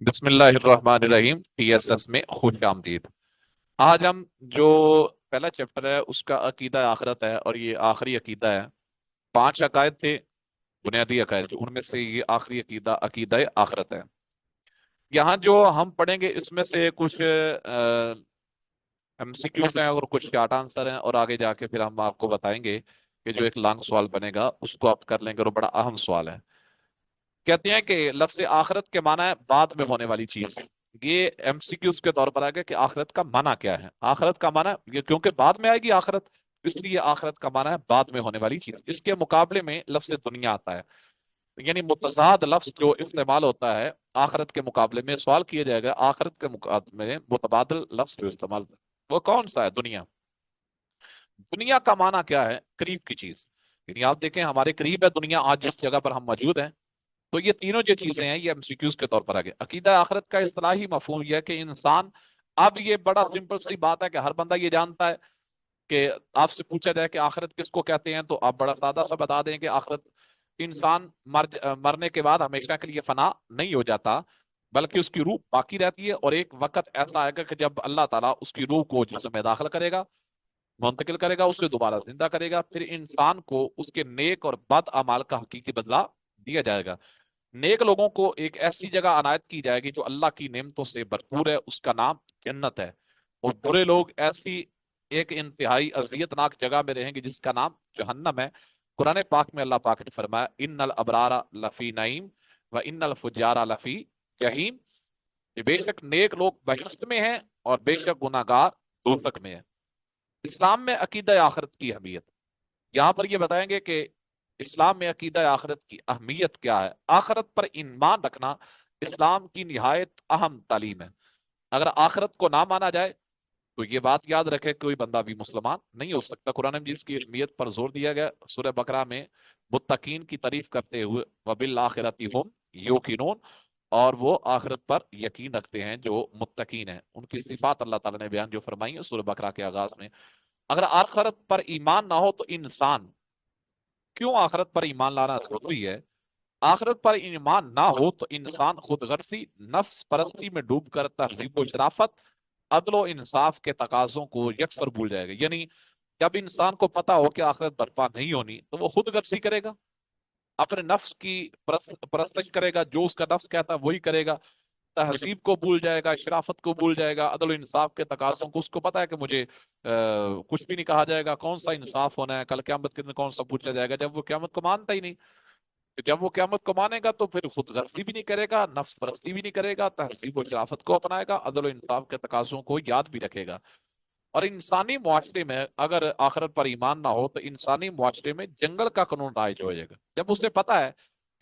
بسم اللہ الرحمن الرحیم، ٹی ایس ایس میں خوش آمدید۔ آج ہم جو پہلا چیپٹر ہے اس کا عقیدہ آخرت ہے، اور یہ آخری عقیدہ ہے۔ 5 عقائد تھے، بنیادی عقائد، ان میں سے یہ آخری عقیدہ عقیدہ آخرت ہے۔ یہاں جو ہم پڑھیں گے اس میں سے کچھ ایم سی کیوز ہیں اور کچھ شارٹ آنسر ہیں، اور آگے جا کے پھر ہم آپ کو بتائیں گے کہ جو ایک لانگ سوال بنے گا اس کو آپ کر لیں گے، اور وہ بڑا اہم سوال ہے۔ کہتے ہیں کہ لفظ آخرت کے معنی ہے بعد میں ہونے والی چیز۔ یہ ایم سی کیوز کے طور پر آ گیا کہ آخرت کا معنی کیا ہے۔ آخرت کا معنی یہ کیونکہ بعد میں آئے گی آخرت، اس لیے آخرت کا معنی ہے بعد میں ہونے والی چیز۔ اس کے مقابلے میں لفظ دنیا آتا ہے، یعنی متضاد لفظ جو استعمال ہوتا ہے آخرت کے مقابلے میں۔ سوال کیا جائے گا آخرت کے مقابلے میں متبادل لفظ جو استعمال ہوتا ہے وہ کون سا ہے؟ دنیا۔ دنیا کا معنی کیا ہے؟ قریب کی چیز، یعنی آپ دیکھیں ہمارے قریب ہے دنیا، آج جس جگہ پر ہم موجود ہیں۔ تو یہ تینوں جو چیزیں ہیں یہ ایم سی کیوز کے طور پر آگے۔ عقیدہ آخرت کا اصطلاحی مفہوم یہ ہے کہ انسان، اب یہ بڑا سمپل سی بات ہے کہ ہر بندہ یہ جانتا ہے کہ آپ سے پوچھا جائے کہ آخرت کس کو کہتے ہیں تو آپ بڑا سادہ سا بتا دیں کہ آخرت، انسان مرنے کے بعد ہمیشہ کے لیے فنا نہیں ہو جاتا، بلکہ اس کی روح باقی رہتی ہے، اور ایک وقت ایسا آئے گا کہ جب اللہ تعالیٰ اس کی روح کو جسم میں داخل کرے گا، منتقل کرے گا، اسے دوبارہ زندہ کرے گا، پھر انسان کو اس کے نیک اور بد اعمال کا حقیقی بدلہ دیا جائے گا۔ نیک لوگوں کو ایک ایسی جگہ عنایت کی جائے گی جو اللہ کی نعمتوں سے بھرپور ہے، اس کا نام جنت ہے، اور برے لوگ ایسی ایک انتہائی اذیت ناک جگہ میں رہیں گے جس کا نام جہنم ہے۔ قرآن پاک میں اللہ پاک نے فرمایا ان الابرار لفی نعیم و ان الفجار لفی جہیم، کہ بے شک نیک لوگ بہشت میں ہیں اور بے شک گناہگار دوزخ میں ہیں۔ اسلام میں عقیدہ آخرت کی اہمیت، یہاں پر یہ بتائیں گے کہ اسلام میں عقیدہ آخرت کی اہمیت کیا ہے۔ آخرت پر ایمان رکھنا اسلام کی نہایت اہم تعلیم ہے۔ اگر آخرت کو نہ مانا جائے تو یہ بات یاد رکھے کوئی بندہ بھی مسلمان نہیں ہو سکتا۔ قرآن میں جس کی اہمیت پر زور دیا گیا سورہ بقرہ میں، متقین کی تعریف کرتے ہوئے وبالآخرۃ ھم یوقنون، اور وہ آخرت پر یقین رکھتے ہیں جو متقین ہیں۔ ان کی صفات اللہ تعالیٰ نے بیان جو فرمائی ہے سورہ بقرہ کے آغاز میں۔ اگر آخرت پر ایمان نہ ہو تو انسان، کیوں آخرت پر ایمان لانا ضروری ہے؟ آخرت پر ایمان نہ ہو تو انسان خود غرضی، نفس پرستی میں ڈوب کر تہذیب و شرافت، عدل و انصاف کے تقاضوں کو یکسر بھول جائے گا۔ یعنی جب انسان کو پتا ہو کہ آخرت برپا نہیں ہونی تو وہ خود غرضی کرے گا، اپنے نفس کی پرستش کرے گا، جو اس کا نفس کہتا ہے وہی کرے گا، تہذیب کو بھول جائے گا، شرافت کو بھول جائے گا، عدل و انصاف کے تقاضوں کو۔ اس کو پتا ہے کہ مجھے کچھ بھی نہیں کہا جائے گا، کون سا انصاف ہونا ہے، کل قیامت کے دن کون سا پوچھا جائے گا، جب وہ قیامت کو مانتا ہی نہیں۔ تو جب وہ قیامت کو مانے گا تو پھر خود غرضی بھی نہیں کرے گا، نفس پرستی بھی نہیں کرے گا، تہذیب و شرافت کو اپنائے گا، عدل و انصاف کے تقاضوں کو یاد بھی رکھے گا۔ اور انسانی معاشرے میں اگر آخرت پر ایمان نہ ہو تو انسانی معاشرے میں جنگل کا قانون رائج ہو جائے گا۔ جب اسے پتا ہے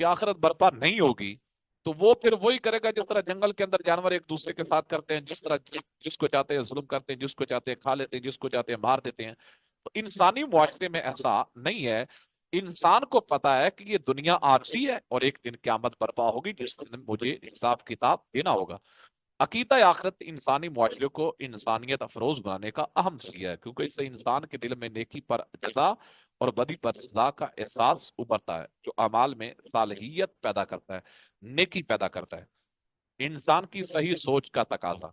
کہ آخرت برپا نہیں ہوگی تو وہ پھر وہی کرے گا جس طرح جنگل کے اندر جانور ایک دوسرے کے ساتھ کرتے ہیں، جس طرح جس کو چاہتے ہیں ظلم کرتے ہیں، جس کو چاہتے ہیں کھا لیتے ہیں، جس کو چاہتے ہیں مار دیتے ہیں۔ تو انسانی معاشرے میں ایسا نہیں ہے۔ انسان کو پتا ہے کہ یہ دنیا عارضی ہے اور ایک دن قیامت برپا ہوگی جس دن مجھے حساب کتاب دینا ہوگا۔ عقیدہ آخرت انسانی معاشرے کو انسانیت افروز بنانے کا اہم ذریعہ ہے، کیونکہ اس سے انسان کے دل میں نیکی پر جزا اور بدی پر سزا کا احساس ابھرتا ہے، جو اعمال میں صالحیت پیدا کرتا ہے، نیکی پیدا کرتا ہے۔ انسان کی صحیح سوچ کا تقاضا،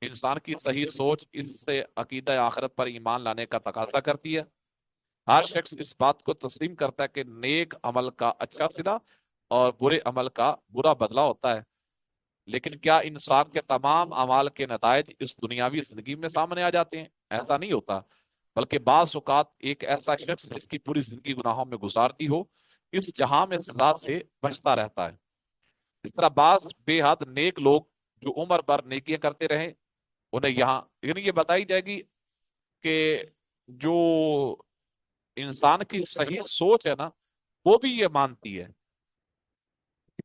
انسان کی صحیح سوچ اس سے عقیدہ آخرت پر ایمان لانے کا تقاضا کرتی ہے۔ ہر شخص اس بات کو تسلیم کرتا ہے کہ نیک عمل کا اچھا صلہ اور برے عمل کا برا بدلہ ہوتا ہے، لیکن کیا انسان کے تمام اعمال کے نتائج اس دنیاوی زندگی میں سامنے آ جاتے ہیں؟ ایسا نہیں ہوتا، بلکہ بعض اوقات ایک ایسا شخص جس کی پوری زندگی گناہوں میں گزارتی ہو اس جہاں میں سزا سے بچتا رہتا ہے۔ اس طرح بعض بے حد نیک لوگ جو عمر بھر نیکیاں کرتے رہے، انہیں یہاں یعنی یہ بتائی جائے گی کہ جو انسان کی صحیح سوچ ہے نا وہ بھی یہ مانتی ہے۔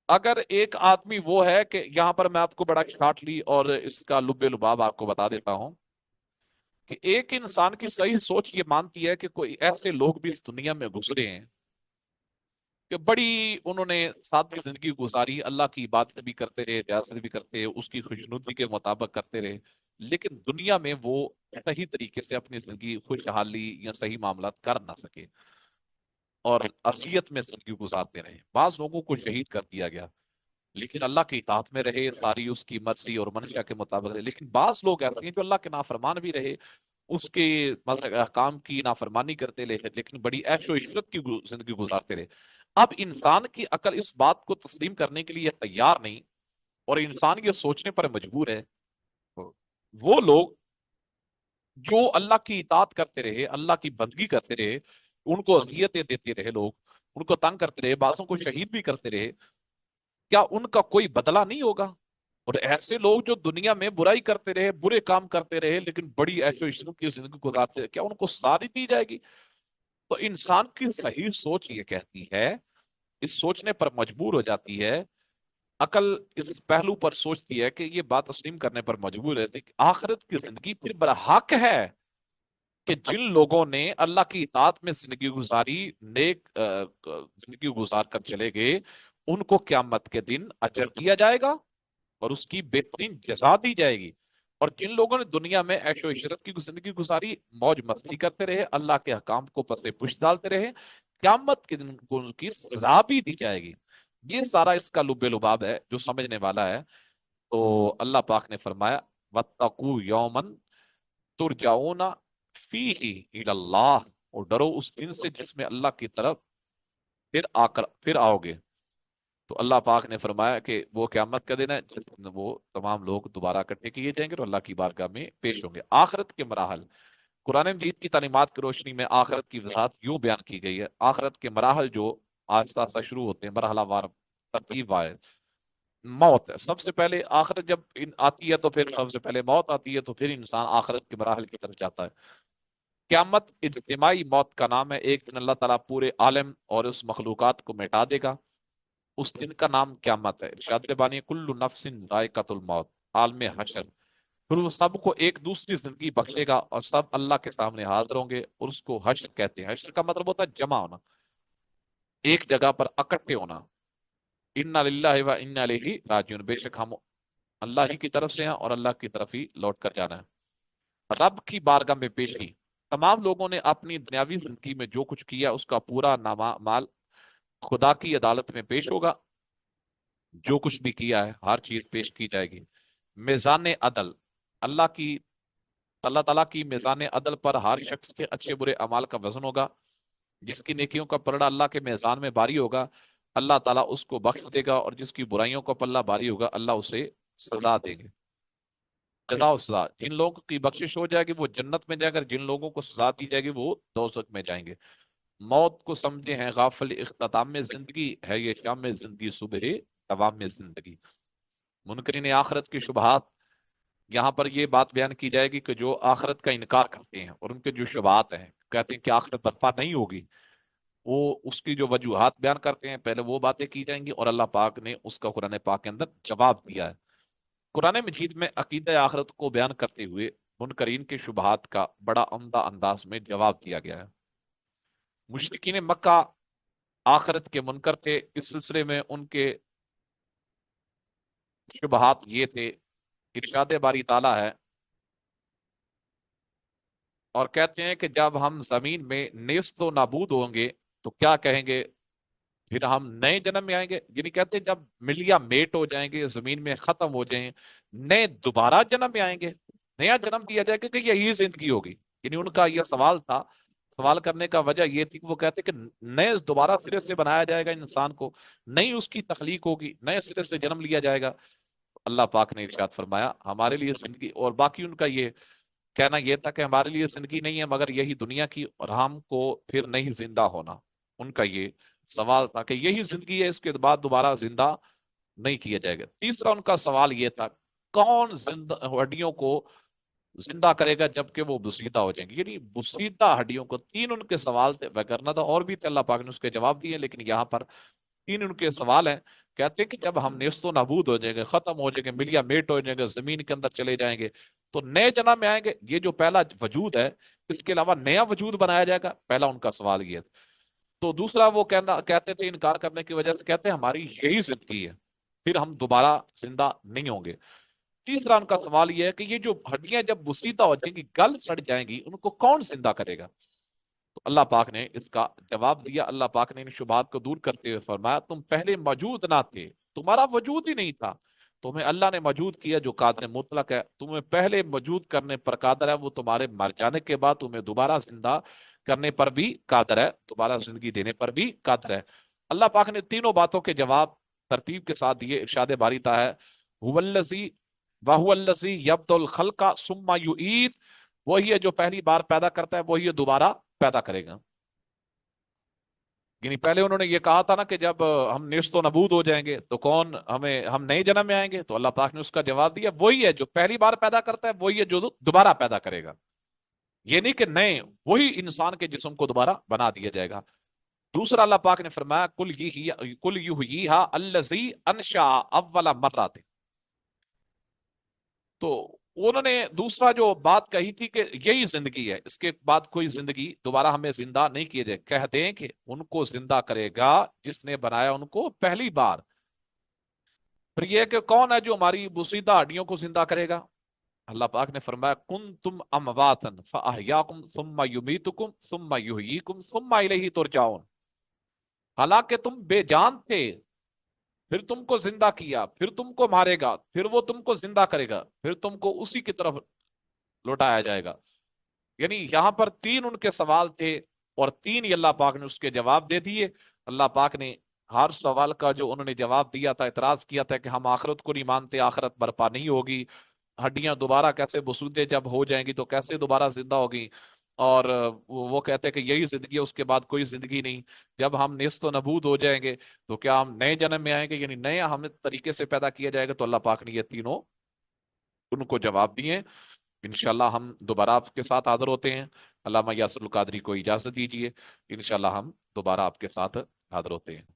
اگر ایک آدمی وہ ہے کہ یہاں پر میں آپ کو بڑا شارٹلی اور اس کا لب لباب آپ کو بتا دیتا ہوں کہ ایک انسان کی صحیح سوچ یہ مانتی ہے کہ کوئی ایسے لوگ بھی اس دنیا میں گزرے ہیں کہ بڑی انہوں نے سادگی زندگی گزاری، اللہ کی عبادت بھی کرتے رہے، ریاست بھی کرتے رہے، اس کی خوشنودی کے مطابق کرتے رہے، لیکن دنیا میں وہ صحیح طریقے سے اپنی زندگی خوشحالی یا صحیح معاملات کر نہ سکے اور اذیت میں زندگی گزارتے رہے۔ بعض لوگوں کو شہید کر دیا گیا، लेकिन अल्लाह की इताअत में रहे, सारी उसकी मर्जी और मंशा के मुताबिक रहे। लेकिन बास लोग ऐसे हैं जो अल्लाह के नाफरमान भी रहे, उसके मतलब अहकाम की नाफरमानी करते रहे, लेकिन बड़ी ऐशो इशरत की जिंदगी गुजारते रहे। अब इंसान की अकल इस बात को तस्लीम करने के लिए तैयार नहीं, और इंसान ये सोचने पर मजबूर है, वो लोग जो अल्लाह की इताअत करते रहे, अल्लाह की बंदगी करते रहे, उनको अजियतें देते रहे लोग, उनको तंग करते रहे, बासों को शहीद भी करते रहे, क्या उनका कोई बदला नहीं होगा? और ऐसे लोग जो दुनिया में बुराई करते रहे, बुरे काम करते रहे, लेकिन बड़ी ऐशो इशरत की जिंदगी गुजारते रहे, क्या उनको सारी दी जाएगी? तो इंसान की सही सोच ये कहती है, इस सोचने पर मजबूर हो जाती है, अकल इस पहलू पर सोचती है कि ये बात तस्लीम करने पर मजबूर है कि आखिरत की जिंदगी फिर बरहक है, कि जिन लोगों ने अल्लाह की इताअत में जिंदगी गुजारी, नेक जिंदगी गुजार कर चले गए, उनको क़यामत के दिन अजर दिया जाएगा और उसकी बेहतरीन जजा दी जाएगी। और जिन लोगों ने दुनिया में ऐशो इशरत की जिंदगी गुजारी, मौज मस्ती करते रहे, अल्लाह के हकाम को पते पुश डालते रहे, क़यामत के दिन उनको उनकी सजा भी दी जाएगी। ये सारा इसका लुब्बे लुबाब है जो समझने वाला है। तो अल्लाह पाक ने फरमाया, वत्तकू यौमन तुरजाऊना फीही इलल्लाह, और डरो उस दिन से जिसमें अल्लाह की तरफ फिर आओगे। तो अल्लाह पाक ने फरमाया कि वो क़यामत का दिन है जिस दिन वो तमाम लोग दोबारा इकट्ठे किए जाएंगे और अल्लाह की बारगाह में पेश होंगे। आखिरत के मराहल, कुरान मजीद की तालीमात की रोशनी में आखिरत की वजाहत यूं बयान की गई है। आखिरत के मराहल जो आहिस्ता आहिस्ता शुरू होते हैं, मरहला वार तरतीब वार। मौत है सबसे पहले, आखिरत जब आती है तो फिर सबसे पहले मौत आती है, तो फिर इंसान आखिरत के मराहल की तरफ जाता है। क़यामत इज्तिमाई मौत का नाम है। एक दिन अल्लाह ताला पूरे आलम और उस मखलूकात को मिटा देगा, उस दिन का नाम क़यामत है। इरशाद रब्बानी, कुल्लु नफ्सिन ज़ाइक़तुल मौत, आलम हशर। फिर वो सबको एक दूसरी जिंदगी बख्शेगा और सब अल्लाह के सामने हाजिर होंगे, और उसको हश्र कहते हैं। हश्र का मतलब होता है जमा होना, एक जगह पर इकट्ठे होना। इन्ना लिल्लाहि व इन्ना इलैहि राजिऊन, बेशक हम अल्लाह ही की तरफ से हैं और अल्लाह की तरफ ही लौट कर जाना है। रब की बारगाह में पेशी, तमाम लोगों ने अपनी दुनियावी जिंदगी में जो कुछ किया उसका पूरा नामा माल खुदा की अदालत में पेश होगा। जो कुछ भी किया है हर चीज पेश की जाएगी। मिजान अदल, अल्लाह की अल्लाह ताला की मिजान अदल पर हर शख्स के अच्छे बुरे अमाल का वजन होगा। जिसकी नेकियों का पलड़ा अल्लाह के मेज़ान में भारी होगा, अल्लाह ताला उसको बख्श देगा, और जिसकी बुराइयों का पल्ला भारी होगा, अल्लाह उसे सजा देंगे। जजा और सजा, जिन लोगों की बख्शिश हो जाएगी वो जन्नत में जाएंगे, जिन लोगों को सजा दी जाएगी वो दोज़ख में जाएंगे। मौत को समझे हैं गाफिल, इख्तिताम में जिंदगी है ये शाम में जिंदगी, सुबह तवाम में जिंदगी। मुनकरीन आखिरत की शुबहात, यहाँ पर ये बात बयान की जाएगी कि जो आखिरत का इनकार करते हैं और उनके जो शुबहात हैं, कहते हैं कि आखिरत बर्पा नहीं होगी, वो उसकी जो वजूहात बयान करते हैं, पहले वो बातें की जाएंगी, और अल्लाह पाक ने उसका कुरान पाक के अंदर जवाब दिया है। कुरान मजीद में अकीदा आखिरत को बयान करते हुए मुनकरीन के शुबहात का बड़ा उम्दा अंदाज में जवाब दिया गया है। मुशरिकीन मक्का आखिरत के मुनकर थे, इस सिलसिले में उनके शुबहात ये थे। इरशाद बारी ताला है, और कहते हैं कि जब हम जमीन में नेस्त व नाबूद होंगे तो क्या कहेंगे, फिर हम नए जन्म में आएंगे। यानी कहते हैं जब मिलिया मेट हो जाएंगे, जमीन में खत्म हो जाएं, नए दोबारा जन्म में आएंगे, नया जन्म दिया जाएगा कि यही जिंदगी होगी। यानी उनका यह सवाल था। सवाल करने का वजह यह थी कि वो कहते कि नए दोबारा सिरे से बनाया जाएगा इंसान को, नई उसकी तखलीक होगी, नए सिरे से जन्म लिया जाएगा। अल्लाह पाक ने इरशाद फरमाया, हमारे लिए जिंदगी, और बाकी उनका ये कहना यह था कि हमारे लिए जिंदगी नहीं है मगर यही दुनिया की, और हमको फिर नहीं जिंदा होना। उनका ये सवाल था कि यही जिंदगी है, इसके बाद दोबारा जिंदा नहीं किया जाएगा। तीसरा उनका सवाल यह था, कौन जिंदा हड्डियों को जिंदा करेगा जबकि वो बुसीदा हो जाएंगे। यानी बुसीदा हड्डियों को, तीन उनके सवाल थे, वह करना था और भी थे, अल्लाह पाक ने उसके जवाब दिए, लेकिन यहाँ पर तीन उनके सवाल हैं। कहते हैं कि जब हम नेस्तो नाबूद हो जाएंगे, खत्म हो जाएंगे, मिलिया मेट हो जाएंगे, जमीन के अंदर चले जाएंगे, तो नए जन्म में आएंगे। ये जो पहला वजूद है, इसके अलावा नया वजूद बनाया जाएगा, पहला उनका सवाल ये है। तो दूसरा वो कहते थे इनकार करने की वजह से, कहते हैं हमारी यही जिंदगी है, फिर हम दोबारा जिंदा नहीं होंगे। तीसरा उनका सवाल यह है कि ये जो हड्डियां जब बुसीदा हो जाएंगी, गल सड़ जाएंगी, उनको कौन जिंदा करेगा। तो अल्लाह पाक ने इसका जवाब दिया। अल्लाह पाक ने इन शुबहात को दूर करते हुए फरमाया, तुम पहले मौजूद ना थे, तुम्हारा वजूद ही नहीं था, तुम्हें अल्लाह ने मौजूद किया जो कादिर मुतलक है, तुम्हें पहले मौजूद करने पर कादिर है, वो तुम्हारे मर जाने के बाद तुम्हें दोबारा जिंदा करने पर भी कादिर है, दोबारा जिंदगी देने पर भी कादिर है। अल्लाह पाक ने तीनों बातों के जवाब तरतीब के साथ दिए। इरशाद बारी ता है, हुवल्लज़ी वहुवल्लज़ी यब्दुल खल्का सुम्मा युईद, वही है जो पहली बार पैदा करता है, वही है दोबारा पैदा करेगा। यानी पहले उन्होंने ये कहा था ना कि जब हम नेस्तो नबूद हो जाएंगे तो कौन हमें, हम नए जन्म में आएंगे, तो अल्लाह पाक ने उसका जवाब दिया, वही है जो पहली बार पैदा करता है, वही है जो दोबारा पैदा करेगा। ये नहीं कि नए, वही इंसान के जिस्म को दोबारा बना दिया जाएगा। दूसरा अल्लाह पाक ने फरमाया, कुल युहयीहा अल्लज़ी अनशा अव्वला मर्रत। तो उन्होंने दूसरा जो बात कही थी कि यही जिंदगी है, इसके बाद कोई जिंदगी दोबारा हमें जिंदा नहीं किए जाए, कह दें कि उनको जिंदा करेगा जिसने बनाया उनको पहली बार। फिर यह कि कौन है जो हमारी बुसीदा हड्डियों को जिंदा करेगा? अल्लाह पाक ने फरमाया, कुन तुम अमवातन फअहयाकुम सुम्मा युमीतुकुम सुम्मा युहयीकुम सुम्मा इलैहि तुरजाऊन। हालांकि तुम बेजान थे, फिर तुमको जिंदा किया, फिर तुमको मारेगा, फिर वो तुमको जिंदा करेगा, फिर तुमको उसी की तरफ लौटाया जाएगा। यानी यहां पर तीन उनके सवाल थे और तीन ही अल्लाह पाक ने उसके जवाब दे दिए। अल्लाह पाक ने हर सवाल का जो उन्होंने जवाब दिया था, इतराज किया था कि हम आखिरत को नहीं मानते, आखिरत बर्पा नहीं होगी, हड्डियां दोबारा कैसे बसूदे जब हो जाएंगी तो कैसे दोबारा जिंदा होगी, और वो कहते हैं कि यही जिंदगी है, उसके बाद कोई जिंदगी नहीं, जब हम नेस्तो नबूद हो जाएंगे तो क्या हम नए जन्म में आएंगे, यानी नए हमें तरीके से पैदा किया जाएगा। तो अल्लाह पाक ने ये तीनों उनको जवाब दिए। इंशाल्लाह हम दोबारा आपके साथ हाजिर होते हैं। अल्लामा यासरुल कादरी को इजाजत दीजिए, इंशाल्लाह हम दोबारा आपके साथ हाजिर होते हैं।